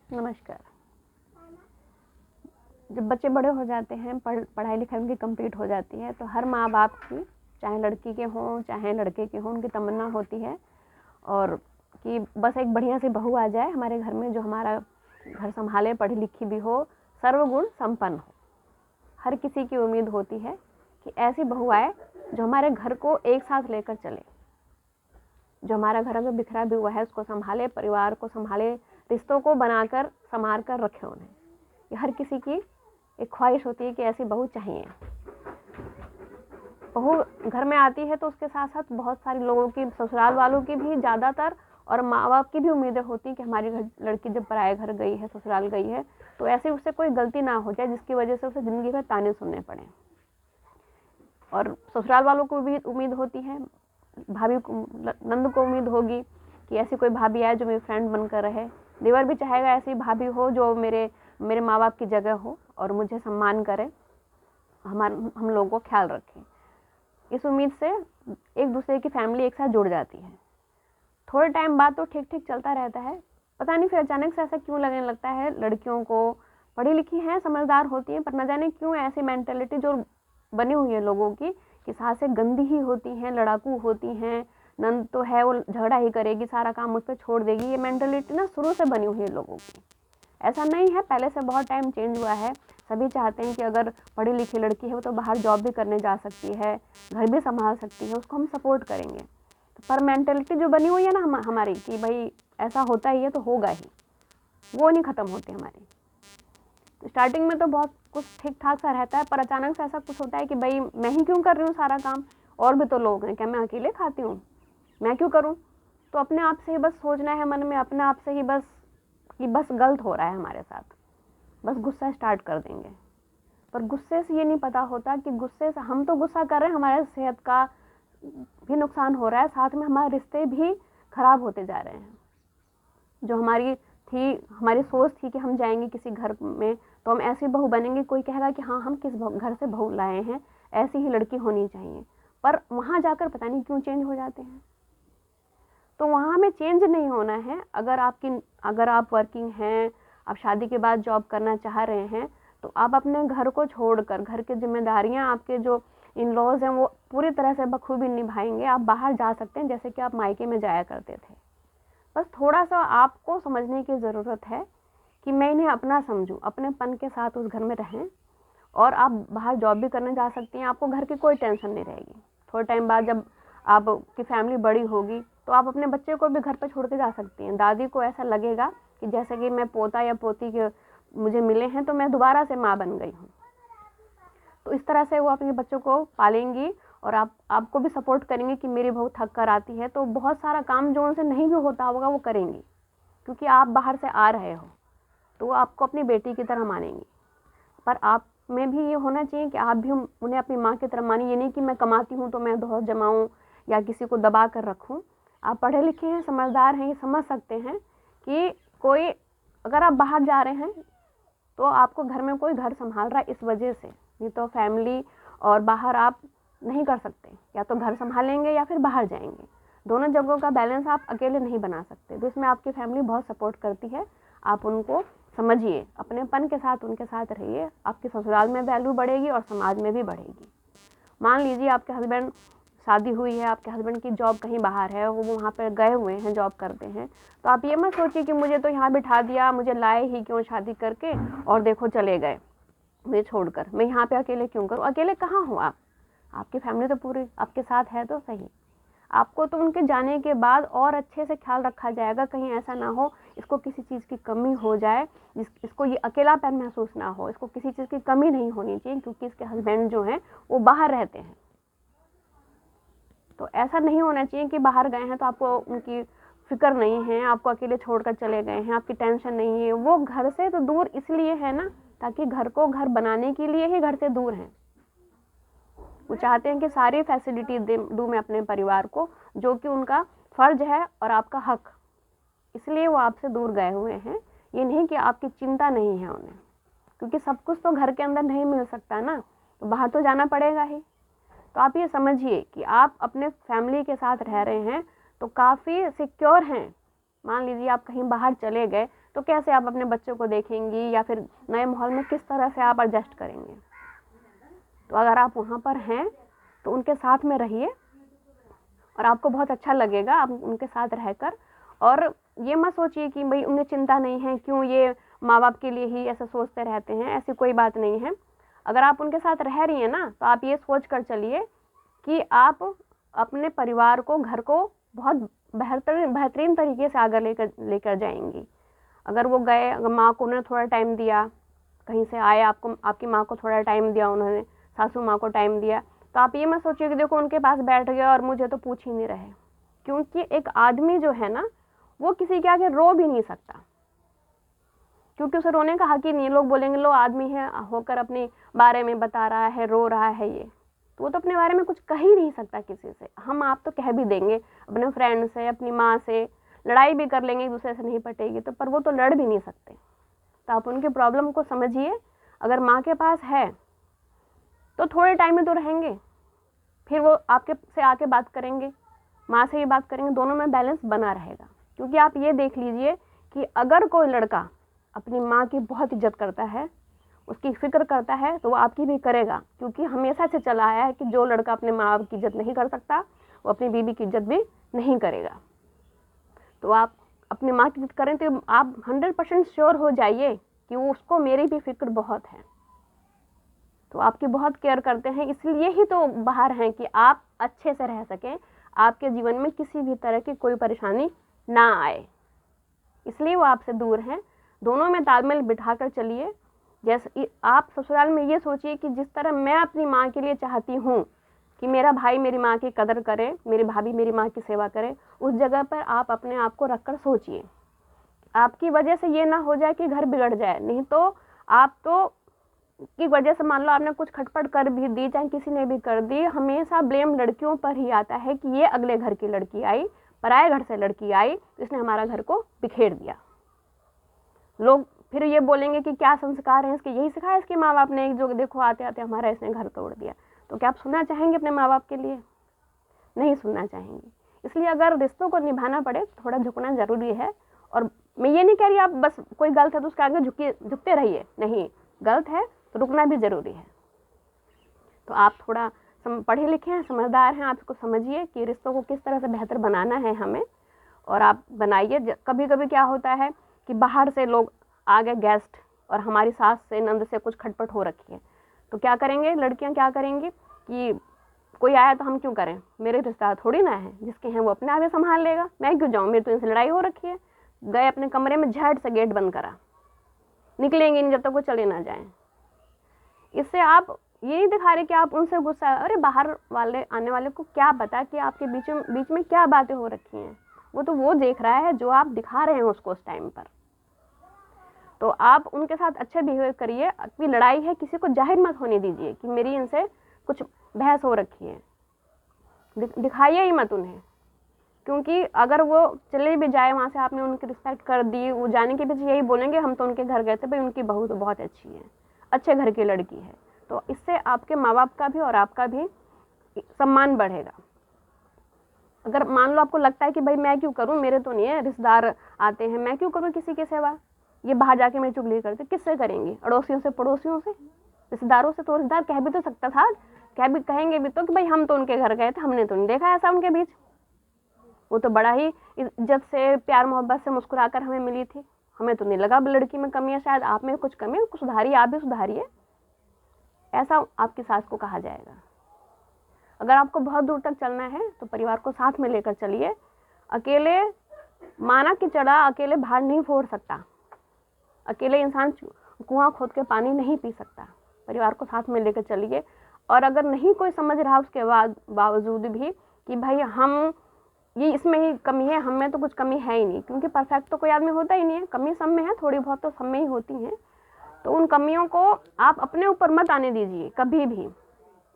नमस्कार। जब बच्चे बड़े हो जाते हैं, पढ़ाई लिखाई उनकी कंप्लीट हो जाती है, तो हर माँ बाप की, चाहे लड़की के हों चाहे लड़के के हों, उनकी तमन्ना होती है और कि बस एक बढ़िया सी बहू आ जाए हमारे घर में, जो हमारा घर संभाले, पढ़ी लिखी भी हो, सर्वगुण संपन्न हो। हर किसी की उम्मीद होती है कि ऐसी बहू आए जो हमारे घर को एक साथ लेकर चले, जो हमारा घर अगर बिखरा भी हुआ है उसको संभाले, परिवार को संभाले, रिश्तों को बनाकर संवार कर रखे उन्हें। ये हर किसी की एक ख्वाहिश होती है कि ऐसी बहू चाहिए। बहू घर में आती है तो उसके साथ साथ बहुत सारे लोगों की, ससुराल वालों की भी ज़्यादातर, और माँ बाप की भी उम्मीदें होती हैं कि हमारी लड़की जब पराए घर गई है, ससुराल गई है, तो ऐसे उससे कोई गलती ना हो जाए जिसकी वजह से उसे ज़िंदगी में ताने सुनने पड़े। और ससुराल वालों को भी उम्मीद होती है, भाभी को, नंद को उम्मीद होगी कि ऐसी कोई भाभी आए जो मेरी फ्रेंड बनकर रहे। देवर भी चाहेगा ऐसी भाभी हो जो मेरे माँ बाप की जगह हो और मुझे सम्मान करे, हम लोगों को ख्याल रखे। इस उम्मीद से एक दूसरे की फैमिली एक साथ जुड़ जाती है। थोड़े टाइम बाद तो ठीक ठीक चलता रहता है, पता नहीं फिर अचानक से ऐसा क्यों लगने लगता है लड़कियों को, पढ़ी लिखी हैं, समझदार होती हैं, पर न जाने क्यों ऐसी मेंटेलिटी जो बनी हुई है लोगों की कि सासें गंदी ही होती हैं, लड़ाकू होती हैं, नंद तो है वो झगड़ा ही करेगी, सारा काम मुझ पर छोड़ देगी। ये मेंटेलिटी ना शुरू से बनी हुई है लोगों की। ऐसा नहीं है, पहले से बहुत टाइम चेंज हुआ है। सभी चाहते हैं कि अगर पढ़ी लिखी लड़की है वो तो बाहर जॉब भी करने जा सकती है, घर भी संभाल सकती है, उसको हम सपोर्ट करेंगे। तो पर मेंटेलिटी जो बनी हुई है ना हमारी कि भाई ऐसा होता ही है तो होगा ही, वो नहीं ख़त्म होती हमारी। तो स्टार्टिंग में तो बहुत कुछ ठीक ठाक सा रहता है, पर अचानक से ऐसा कुछ होता है कि भाई मैं ही क्यों कर रही हूँ सारा काम, और भी तो लोग हैं, क्या मैं अकेले खाती हूँ, मैं क्यों करूँ। तो अपने आप से ही बस सोचना है मन में, अपने आप से ही बस कि बस गलत हो रहा है हमारे साथ, बस गुस्सा स्टार्ट कर देंगे। पर गुस्से से ये नहीं पता होता कि गुस्से से हम तो गुस्सा कर रहे हैं, हमारे सेहत का भी नुकसान हो रहा है, साथ में हमारे रिश्ते भी खराब होते जा रहे हैं। जो हमारी सोच थी कि हम जाएंगे किसी घर में तो हम ऐसी बहू बनेंगे, कोई कहेगा कि हाँ हम किस घर से बहू लाए हैं, ऐसी ही लड़की होनी चाहिए, पर वहाँ जाकर पता नहीं क्यों चेंज हो जाते हैं। तो वहाँ में चेंज नहीं होना है। अगर आप वर्किंग हैं, आप शादी के बाद जॉब करना चाह रहे हैं, तो आप अपने घर को छोड़कर, घर की जिम्मेदारियाँ आपके जो इन लॉज हैं वो पूरी तरह से बखूबी निभाएंगे। आप बाहर जा सकते हैं जैसे कि आप मायके में जाया करते थे। बस थोड़ा सा आपको समझने की ज़रूरत है कि मैं इन्हें अपना समझूं, अपनेपन के साथ उस घर में रहें, और आप बाहर जॉब भी करने जा सकती हैं, आपको घर की कोई टेंशन नहीं रहेगी। थोड़े टाइम बाद जब आपकी फैमिली बड़ी होगी तो आप अपने बच्चे को भी घर पर छोड़ के जा सकती हैं। दादी को ऐसा लगेगा कि जैसे कि मैं पोता या पोती के मुझे मिले हैं तो मैं दोबारा से माँ बन गई हूँ। तो इस तरह से वो अपने बच्चों को पालेंगी और आपको भी सपोर्ट करेंगे कि मेरी बहू थक कर आती है तो बहुत सारा काम जो उनसे नहीं भी होता होगा वो करेंगी, क्योंकि आप बाहर से आ रहे हो तो वो आपको अपनी बेटी की तरह मानेंगी। पर आप में भी ये होना चाहिए कि आप भी उन्हें अपनी माँ की तरह मानिए। ये नहीं कि मैं कमाती हूँ तो मैं बहुत जमाऊँ या किसी को दबा कर रखूँ। आप पढ़े लिखे हैं, समझदार हैं, ये समझ सकते हैं कि कोई, अगर आप बाहर जा रहे हैं तो आपको घर में कोई घर संभाल रहा है इस वजह से, नहीं तो फैमिली और बाहर आप नहीं कर सकते। या तो घर संभालेंगे या फिर बाहर जाएंगे, दोनों जगहों का बैलेंस आप अकेले नहीं बना सकते। तो इसमें आपकी फैमिली बहुत सपोर्ट करती है। आप उनको समझिए, अपनेपन के साथ उनके साथ रहिए, आपके ससुराल में वैल्यू बढ़ेगी और समाज में भी बढ़ेगी। मान लीजिए आपके हस्बैंड, शादी हुई है, आपके हस्बैंड की जॉब कहीं बाहर है, वो वहाँ पर गए हुए हैं, जॉब करते हैं, तो आप ये मत सोचिए कि मुझे तो यहाँ बिठा दिया, मुझे लाए ही क्यों शादी करके और देखो चले गए मुझे छोड़कर, मैं यहाँ पे अकेले क्यों करूँ। अकेले कहाँ हो आप, आपकी फैमिली तो पूरी आपके साथ है तो सही। आपको तो उनके जाने के बाद और अच्छे से ख्याल रखा जाएगा, कहीं ऐसा ना हो इसको किसी चीज़ की कमी हो जाए, इसको ये अकेलापन महसूस ना हो। इसको किसी चीज़ की कमी नहीं होनी चाहिए क्योंकि इसके हस्बैंड जो हैं वो बाहर रहते हैं। तो ऐसा नहीं होना चाहिए कि बाहर गए हैं तो आपको उनकी फिक्र नहीं है, आपको अकेले छोड़कर चले गए हैं, आपकी टेंशन नहीं है। वो घर से तो दूर इसलिए है ना ताकि घर को घर बनाने के लिए ही घर से दूर हैं। वो चाहते हैं कि सारी फैसिलिटी दूँ मैं अपने परिवार को, जो कि उनका फ़र्ज है और आपका हक, इसलिए वो आपसे दूर गए हुए हैं। ये नहीं कि आपकी चिंता नहीं है उन्हें, क्योंकि सब कुछ तो घर के अंदर नहीं मिल सकता ना, तो बाहर तो जाना पड़ेगा ही। तो आप ये समझिए कि आप अपने फैमिली के साथ रह रहे हैं तो काफ़ी सिक्योर हैं। मान लीजिए आप कहीं बाहर चले गए तो कैसे आप अपने बच्चों को देखेंगी, या फिर नए माहौल में किस तरह से आप एडजस्ट करेंगे। तो अगर आप वहाँ पर हैं तो उनके साथ में रहिए और आपको बहुत अच्छा लगेगा आप उनके साथ रहकर। और ये मत सोचिए कि भाई उन्हें चिंता नहीं है, क्यों ये माँ बाप के लिए ही ऐसा सोचते रहते हैं, ऐसी कोई बात नहीं है। अगर आप उनके साथ रह रही हैं ना, तो आप ये सोच कर चलिए कि आप अपने परिवार को, घर को बहुत बेहतरीन तरीके से आगे लेकर जाएंगी। अगर वो गए, अगर माँ को उन्होंने थोड़ा टाइम दिया, कहीं से आए, आपको आपकी माँ को थोड़ा टाइम दिया, उन्होंने सासू माँ को टाइम दिया, तो आप ये मत सोचिए कि देखो उनके पास बैठ गया और मुझे तो पूछ ही नहीं रहे। क्योंकि एक आदमी जो है ना, वो किसी के आगे रो भी नहीं सकता, क्योंकि उसे रोने का हक ही नहीं। लोग बोलेंगे लो आदमी है होकर अपने बारे में बता रहा है, रो रहा है, ये तो वो तो अपने बारे में कुछ कह ही नहीं सकता किसी से। हम आप तो कह भी देंगे अपने फ्रेंड से, अपनी माँ से, लड़ाई भी कर लेंगे, एक दूसरे से नहीं पटेगी तो, पर वो तो लड़ भी नहीं सकते। तो आप उनकी प्रॉब्लम को समझिए। अगर माँ के पास है तो थोड़े टाइम में तो रहेंगे, फिर वो आपके से आके बात करेंगे, माँ से ही बात करेंगे, दोनों में बैलेंस बना रहेगा। क्योंकि आप ये देख लीजिए कि अगर कोई लड़का अपनी माँ की बहुत इज्जत करता है, उसकी फिक्र करता है, तो वो आपकी भी करेगा। क्योंकि हमेशा से चला आया है कि जो लड़का अपने माँ बाप की इज्जत नहीं कर सकता, वो अपनी बीवी की इज्जत भी नहीं करेगा। तो आप अपनी माँ की इज्जत करें तो आप 100% श्योर हो जाइए कि वो उसको मेरी भी फिक्र बहुत है, तो आपकी बहुत केयर करते हैं। इसलिए ही तो बाहर हैं कि आप अच्छे से रह सकें, आपके जीवन में किसी भी तरह की कोई परेशानी ना आए, इसलिए वो आपसे दूर हैं। दोनों में तालमेल बिठाकर चलिए। जैसे आप ससुराल में ये सोचिए कि जिस तरह मैं अपनी माँ के लिए चाहती हूँ कि मेरा भाई मेरी माँ की कदर करे, मेरी भाभी मेरी माँ की सेवा करे, उस जगह पर आप अपने आप को रखकर सोचिए। आपकी वजह से ये ना हो जाए कि घर बिगड़ जाए, नहीं तो आप तो की वजह से मान लो आपने कुछ खटपट कर भी दी, चाहे किसी ने भी कर दी, हमेशा ब्लेम लड़कियों पर ही आता है कि ये अगले घर की लड़की आई, पराए घर से लड़की आई, इसने हमारा घर को बिखेर दिया। लोग फिर ये बोलेंगे कि क्या संस्कार हैं इसके, यही सिखाया इसके माँ बाप ने, जो देखो आते आते हमारा इसने घर तोड़ दिया। तो क्या आप सुनना चाहेंगे अपने माँ बाप के लिए? नहीं सुनना चाहेंगे। इसलिए अगर रिश्तों को निभाना पड़े तो थोड़ा झुकना जरूरी है। और मैं ये नहीं कह रही आप बस कोई गलत है तो उसके आगे झुकते रहिए, नहीं, गलत है तो रुकना भी जरूरी है। तो आप थोड़ा पढ़े लिखे हैं, समझदार हैं, आप इसको समझिए कि रिश्तों को किस तरह से बेहतर बनाना है हमें, और आप बनाइए। कभी कभी क्या होता है कि बाहर से लोग आ गए गेस्ट, और हमारी सास से नंद से कुछ खटपट हो रखी है, तो क्या करेंगे लड़कियां, क्या करेंगी कि कोई आया तो हम क्यों करें, मेरे रिश्तेदार थोड़ी ना है, जिसके हैं वो अपने आप ही संभाल लेगा, मैं क्यों जाऊँ, मेरी तो इनसे लड़ाई हो रखी है। गए अपने कमरे में, झट से गेट बंद करा, निकलेंगे नहीं जब तक वो चले ना जाए। इससे आप ये नहीं दिखा रहे कि आप उनसे गुस्सा, अरे बाहर वाले आने वाले को क्या पता कि आपके बीच में क्या बातें हो रखी हैं, वो तो वो देख रहा है जो आप दिखा रहे हैं उसको उस टाइम पर। तो आप उनके साथ अच्छे बिहेव करिए। अपनी लड़ाई है किसी को जाहिर मत होने दीजिए कि मेरी इनसे कुछ बहस हो रखी है, दिखाइए ही मत उन्हें। क्योंकि अगर वो चले भी जाए वहाँ से, आपने उनकी रिस्पेक्ट कर दी, वो जाने के पीछे यही बोलेंगे हम तो उनके घर गए थे, भाई उनकी बहू तो बहुत अच्छी है, अच्छे घर की लड़की है। तो इससे आपके माँ बाप का भी और आपका भी सम्मान बढ़ेगा। अगर मान लो आपको लगता है कि भाई मैं क्यों करूँ, मेरे तो नहीं है, रिश्तेदार आते हैं, मैं क्यों करूँ किसी की सेवा, ये बाहर जाके मैं चुगली करते, किससे करेंगे, अड़ोसियों से, पड़ोसियों से, रिश्तेदारों से? तो रिश्तेदार कह भी तो सकता था, कहेंगे भी तो कि भाई हम तो उनके घर गए थे, हमने तो नहीं देखा ऐसा उनके बीच, वो तो बड़ा ही इज्जत से, प्यार मोहब्बत से मुस्कुराकर हमें मिली थी, हमें तो नहीं लगा लड़की में कमी है, शायद आप में कुछ कमी है, कुछ सुधारिए, आप भी सुधारिए, ऐसा आपकी सास को कहा जाएगा। अगर आपको बहुत दूर तक चलना है तो परिवार को साथ में लेकर चलिए। अकेले माना कि चढ़ा अकेले भार नहीं फोड़ सकता, अकेले इंसान कुआं खोद के पानी नहीं पी सकता, परिवार को साथ में लेकर चलिए। और अगर नहीं कोई समझ रहा उसके बावजूद भी कि भाई हम ये इसमें ही कमी है, हम में तो कुछ कमी है ही नहीं, क्योंकि परफेक्ट तो कोई आदमी होता ही नहीं है, कमी सब में है, थोड़ी बहुत तो सब में ही होती है। तो उन कमियों को आप अपने ऊपर मत आने दीजिए कभी भी।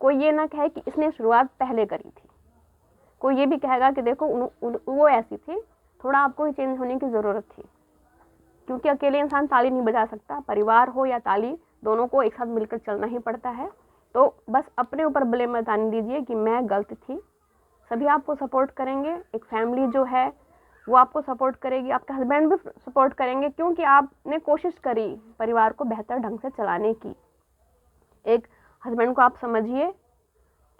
कोई ये ना कहे कि इसने शुरुआत पहले करी थी, कोई ये भी कहेगा कि देखो वो ऐसी थी, थोड़ा आपको ही चेंज होने की ज़रूरत थी। क्योंकि अकेले इंसान ताली नहीं बजा सकता, परिवार हो या ताली, दोनों को एक साथ मिलकर चलना ही पड़ता है। तो बस अपने ऊपर ब्लेम मत आने दीजिए कि मैं गलत थी, सभी आपको सपोर्ट करेंगे। एक फैमिली जो है वो आपको सपोर्ट करेगी, आपके हस्बैंड भी सपोर्ट करेंगे, क्योंकि आपने कोशिश करी परिवार को बेहतर ढंग से चलाने की। एक हस्बैंड को आप समझिए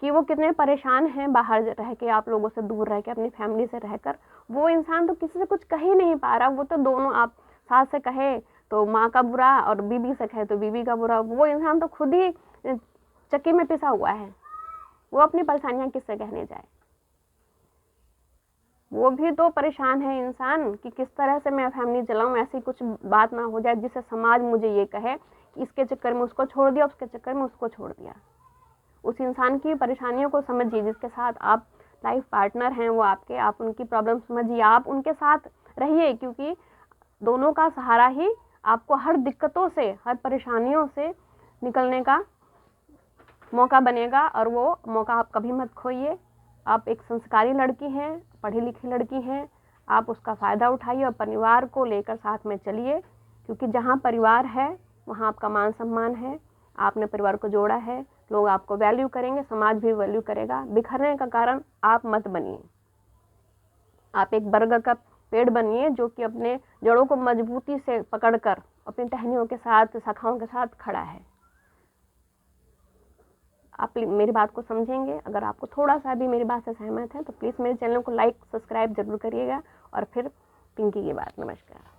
कि वो कितने परेशान हैं बाहर रह के, आप लोगों से दूर रह के, अपनी फैमिली से रहकर। वो इंसान तो किसी से कुछ कह ही नहीं पा रहा, वो तो दोनों, आप सास से कहे तो माँ का बुरा और बीवी से कहे तो बीवी का बुरा, वो इंसान तो खुद ही चक्की में पिसा हुआ है। वो अपनी परेशानियां किससे कहने जाए? वो भी तो परेशान है इंसान कि किस तरह से मैं फैमिली चलाऊं, ऐसी कुछ बात ना हो जाए जिससे समाज मुझे ये कहे कि इसके चक्कर में उसको छोड़ दिया, उसके चक्कर में उसको छोड़ दिया। उस इंसान की परेशानियों को समझिए जिसके साथ आप लाइफ पार्टनर हैं, वो आपके, आप उनकी प्रॉब्लम समझिए, आप उनके साथ रहिए, क्योंकि दोनों का सहारा ही आपको हर दिक्कतों से, हर परेशानियों से निकलने का मौका बनेगा। और वो मौका आप कभी मत खोइए। आप एक संस्कारी लड़की हैं, पढ़ी लिखी लड़की हैं, आप उसका फ़ायदा उठाइए और परिवार को लेकर साथ में चलिए, क्योंकि जहाँ परिवार है वहाँ आपका मान सम्मान है। आपने परिवार को जोड़ा है, लोग आपको वैल्यू करेंगे, समाज भी वैल्यू करेगा। बिखरने का कारण आप मत बनिए। आप एक बरगद का पेड़ बनिए जो कि अपने जड़ों को मजबूती से पकड़कर अपनी टहनियों के साथ, शाखाओं के साथ खड़ा है। आप मेरी बात को समझेंगे। अगर आपको थोड़ा सा भी मेरी बात से सहमत है तो प्लीज़ मेरे चैनल को लाइक, सब्सक्राइब जरूर करिएगा। और फिर पिंकी की बात। नमस्कार।